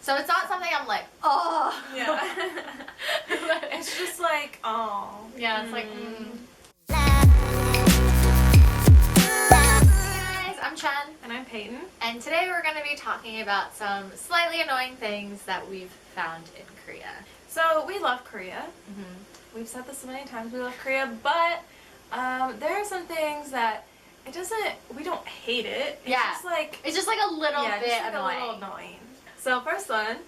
So it's not something I'm like, oh. Yeah. It's just like, oh. Yeah, it's like, Hey guys, I'm Chen. And I'm Payton. And today we're going to be talking about some slightly annoying things that we've found in Korea. So we love Korea. We've said this so many times, we love Korea, but there are some things that we don't hate it. It's just like a little bit annoying. A little annoying. So first one,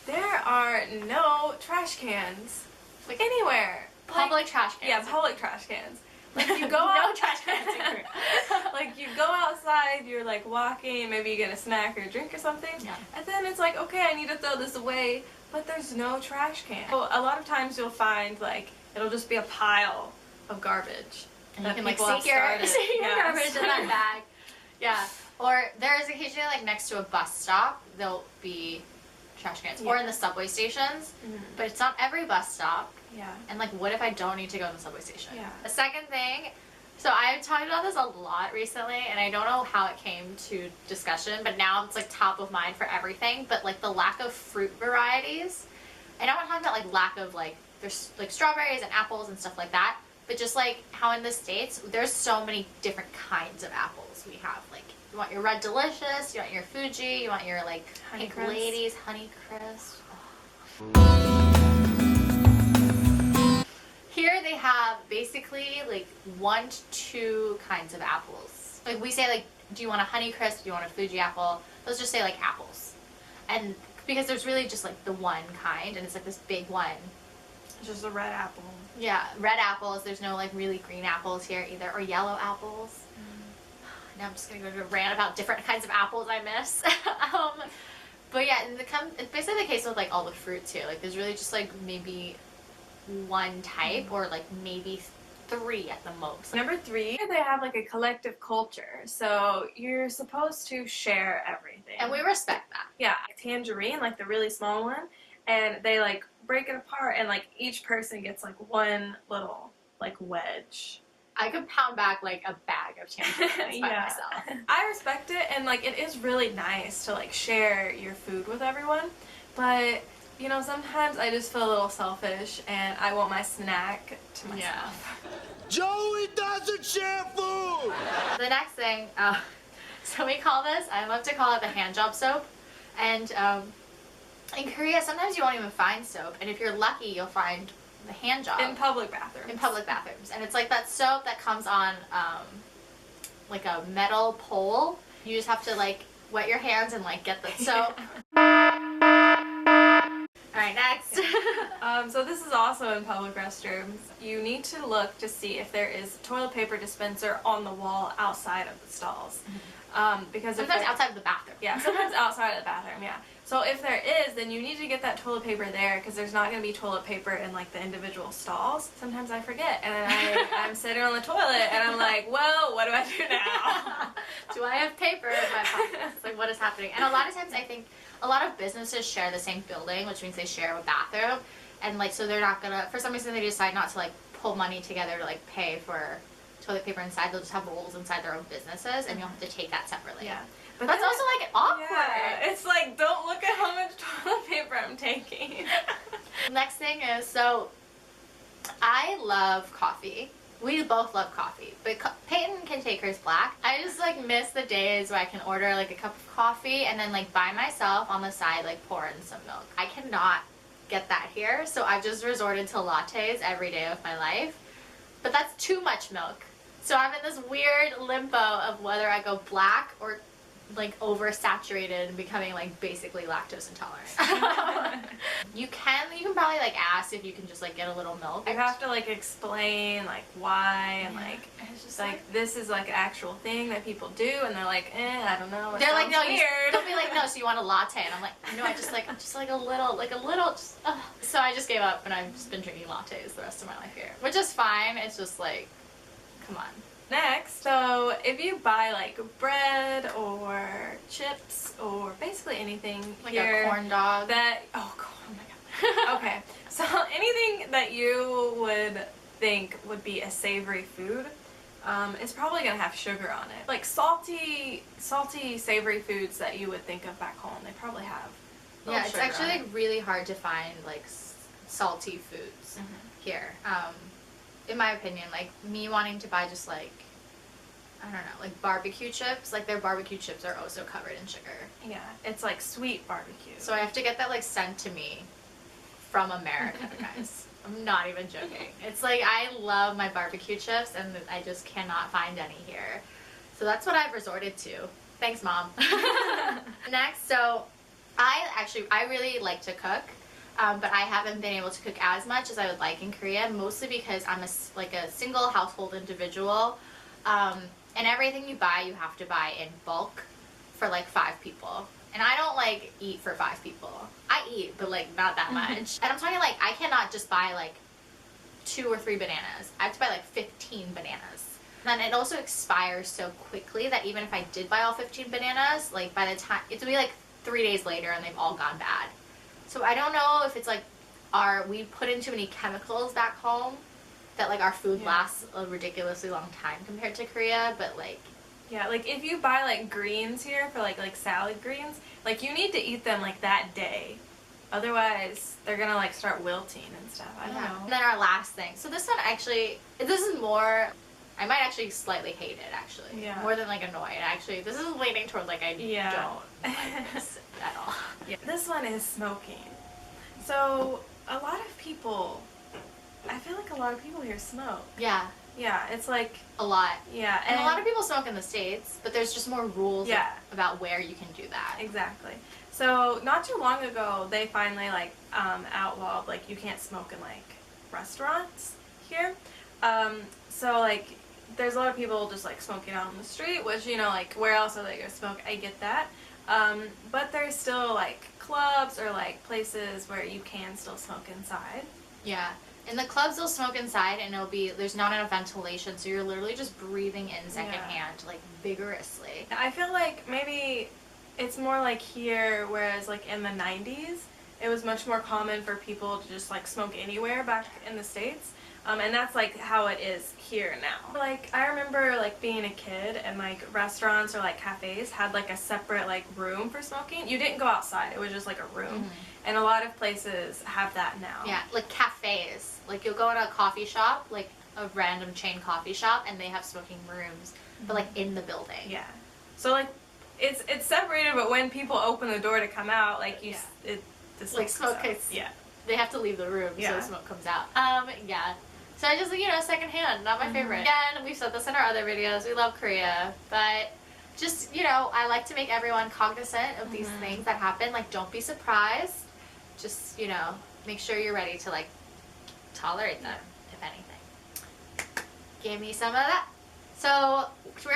there are no trash cans, like anywhere. Public trash cans. Yeah, public trash cans. Like you go No out, trash cans in Korea. like you go outside, you're like walking, maybe you get a snack or a drink or something, and then it's like, okay, I need to throw this away, but there's no trash can. So a lot of times you'll find like it'll just be a pile of garbage. And you can like sink your garbage in that bag. Yeah. Or there's occasionally like next to a bus stop, there'll be trash cans. Or in the subway stations. But it's not every bus stop. Yeah. And like, what if I don't need to go to the subway station? Yeah. The second thing, so I've talked about this a lot recently, and I don't know how it came to discussion, but now it's like top of mind for everything. But like the lack of fruit varieties. And I'm not talking about like lack of like, there's like strawberries and apples and stuff like that. But just like how in the States, there's so many different kinds of apples we have. Like, you want your Red Delicious, you want your Fuji, you want your like Pink Ladies, Honey Crisp. Oh. Here they have basically like 1 to 2 kinds of apples. Like we say like, do you want a Honey Crisp, do you want a Fuji apple? Let's just say like apples. And because there's really just like the one kind, and it's like this big one. It's just a red apple. Yeah, red apples. There's no like really green apples here either, or yellow apples. Now I'm just gonna go to a rant about different kinds of apples I miss. But yeah, it's basically the case with like all the fruit too. Like there's really just like maybe 1 type, or like maybe 3 at the most. Number 3, they have like a collective culture, so you're supposed to share everything. And we respect that. Yeah, tangerine, like the really small one, and they like break it apart, and like each person gets like 1 little like wedge. I could pound back like a bag of tangerines by myself. I respect it, and like it is really nice to like share your food with everyone, but you know, sometimes I just feel a little selfish and I want my snack to myself. Joey doesn't share food! The next thing, so we call this, I love to call it the hand job soap. And in Korea, sometimes you won't even find soap. And if you're lucky, you'll find the hand job. In public bathrooms. In public bathrooms. And it's like that soap that comes on like a metal pole. You just have to like wet your hands and like get the soap. Alright, next. So this is also in public restrooms. You need to look to see if there is a toilet paper dispenser on the wall outside of the stalls. Because sometimes outside of the bathroom. Yeah, sometimes outside of the bathroom, yeah. So if there is, then you need to get that toilet paper there, because there's not going to be toilet paper in like the individual stalls. Sometimes I forget, and I'm sitting on the toilet, and I'm like, well, what do I do now? Do I have paper in my pocket? It's like, what is happening? And a lot of times I think a lot of businesses share the same building, which means they share a bathroom, and like so they're not gonna, for some reason they decide not to like pull money together to like pay for toilet paper inside. They'll just have rolls inside their own businesses, and you'll have to take that separately. Yeah. But that's also like awkward. Yeah, it's like, don't look at how much toilet paper I'm taking. Next thing is, so I love coffee. We both love coffee, but Peyton can take hers black. I just like miss the days where I can order like a cup of coffee and then like by myself on the side like pour in some milk. I cannot get that here, so I've just resorted to lattes every day of my life. But that's too much milk. So I'm in this weird limbo of whether I go black or like oversaturated and becoming like basically lactose intolerant. You can probably like ask if you can just like get a little milk. You have to like explain like why and like it's just like this is like an actual thing that people do, and they're like, I don't know. They're like, no, weird. They'll be like, no, so you want a latte? And I'm like, no, I'm just like a little, just. So I just gave up, and I've just been drinking lattes the rest of my life here, which is fine. It's just like, come on. Next, so if you buy like bread or chips or basically anything like here, a corn dog that oh my god. Okay, so anything that you would think would be a savory food, it's probably gonna have sugar on it. Like salty savory foods that you would think of back home, they probably have little Yeah, it's sugar actually on like really hard to find like salty foods here. In my opinion, like me wanting to buy just like, I don't know, like barbecue chips, like their barbecue chips are also covered in sugar. Yeah, it's like sweet barbecue. So I have to get that like sent to me from America, guys. I'm not even joking. It's like I love my barbecue chips and I just cannot find any here. So that's what I've resorted to. Thanks, Mom. Next, so I really like to cook, but I haven't been able to cook as much as I would like in Korea, mostly because I'm a single household individual, and everything you buy, you have to buy in bulk for like 5 people. And I don't like eat for 5 people. I eat, but like not that much. And I'm talking like I cannot just buy like 2 or 3 bananas. I have to buy like 15 bananas. And then it also expires so quickly that even if I did buy all 15 bananas, like by the time, it would be like 3 days later and they've all gone bad. So I don't know if it's like, we put in too many chemicals back home that like our food lasts a ridiculously long time compared to Korea, but like, yeah, like if you buy like greens here for like salad greens, like you need to eat them like that day. Otherwise, they're gonna like start wilting and stuff. I don't know. And then our last thing. So this one actually, this is more, I might actually slightly hate it actually. Yeah. More than like annoyed. Actually, this is leaning towards like I don't like this at all. Yeah. This one is smoking. So a lot of people, I feel like a lot of people here smoke. Yeah. Yeah, it's like A lot. yeah, And a lot of people smoke in the States, but there's just more rules Yeah. about where you can do that. exactly. So not too long ago, they finally like outlawed like you can't smoke in like restaurants here. So like there's a lot of people just like smoking out on the street, which you know like where else are they gonna smoke? I get that. But there's still like clubs or like places where you can still smoke inside. Yeah. In the clubs, they'll smoke inside, and there's not enough ventilation, so you're literally just breathing in secondhand, like vigorously. I feel like maybe it's more like here, whereas like in the 90s, it was much more common for people to just like smoke anywhere back in the States. And that's like how it is here now. Like I remember like being a kid and like restaurants or like cafes had like a separate like room for smoking. You didn't go outside, it was just like a room. And a lot of places have that now. Yeah, like cafes. Like you'll go in a coffee shop, like a random chain coffee shop, and they have smoking rooms, but like in the building. Yeah. So like it's separated, but when people open the door to come out, like the smoke comes out. Yeah. They have to leave the room so Yeah. the smoke comes out. Yeah. So I just, secondhand, not my favorite. Again, we've said this in our other videos, we love Korea, but just, I like to make everyone cognizant of these things that happen. Like, don't be surprised. Just, make sure you're ready to, like, tolerate them, if anything. Give me some of that. So,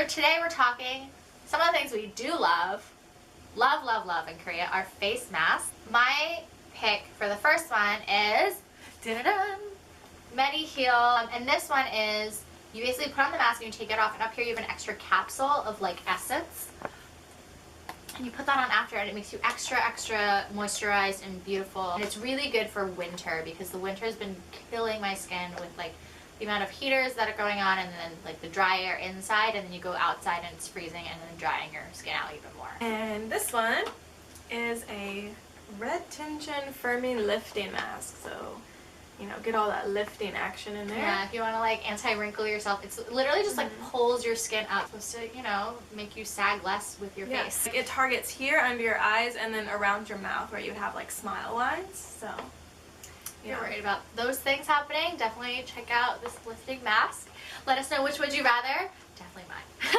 today we're talking some of the things we do love in Korea are face masks. My pick for the first one is Mediheel, and this one is you basically put on the mask and you take it off, and up here you have an extra capsule of like essence, and you put that on after, and it makes you extra moisturized and beautiful. And it's really good for winter because the winter has been killing my skin with like the amount of heaters that are going on, and then like the dry air inside, and then you go outside and it's freezing and then drying your skin out even more. And this one is a red tension firming lifting mask. So get all that lifting action in there. Yeah, if you want to like anti-wrinkle yourself, it's literally just like pulls your skin up, supposed to, make you sag less with your face. It targets here under your eyes and then around your mouth where you have like smile lines. So if you're worried about those things happening, definitely check out this lifting mask. Let us know which would you rather. Definitely mine.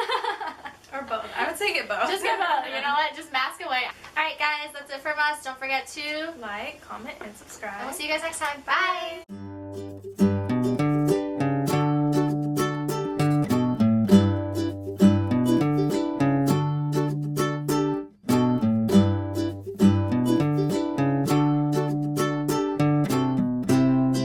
Or both. I would say get both. Just get both. You know what? Just mask away. Alright guys, that's it from us. Don't forget to like, comment, and subscribe. And we'll see you guys next time. Bye!